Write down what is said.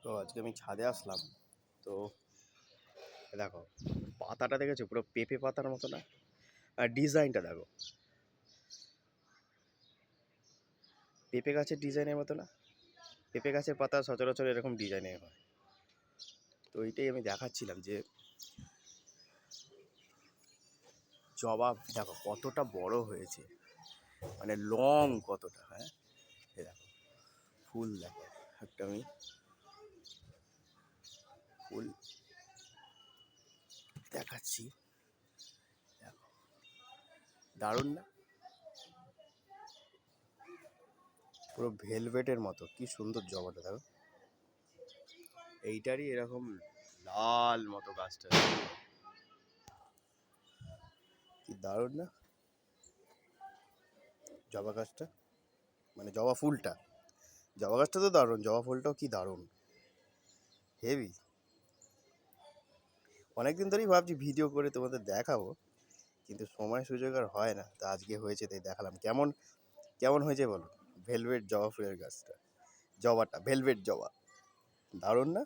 তো আজকে আমি ছাদে আসলাম। তো দেখো, পাতাটা দেখেছো পুরো পেঁপে পাতার মতো না? আর ডিজাইনটা দেখো, পেঁপে গাছের ডিজাইনের মতো না? পেঁপে গাছের পাতা সচরাচর এরকম ডিজাইনের হয়। তো এইটাই আমি দেখাচ্ছিলাম যে জবা দেখো কতটা বড় হয়েছে, মানে লং কতটা। হ্যাঁ, এই দেখো ফুল দেখো, একটা আমি ফুল দেখাচ্ছি, দেখো দারুণ না? পুরো ভেলভেটের মতো, কি সুন্দর জবাটা দেখো। এইটারই এরকম লাল মতো গাছটা, কি দারুণ না জবা গাছটা, মানে জবা ফুলটা। জবা গাছটা তো দারুণ, জবা ফুলটাও কি দারুণ, হেভি। অনেকদিন ধরেই ভাবছি ভিডিও করে তোমাদের দেখাবো, কিন্তু সময় সুযোগ আর হয় না। তো আজকে হয়েছে তাই দেখালাম। কেমন কেমন হয়েছে বলো? ভেলভেট জবা ফুলের গাছটা, জবাটা ভেলভেট জবা, দারুণ না?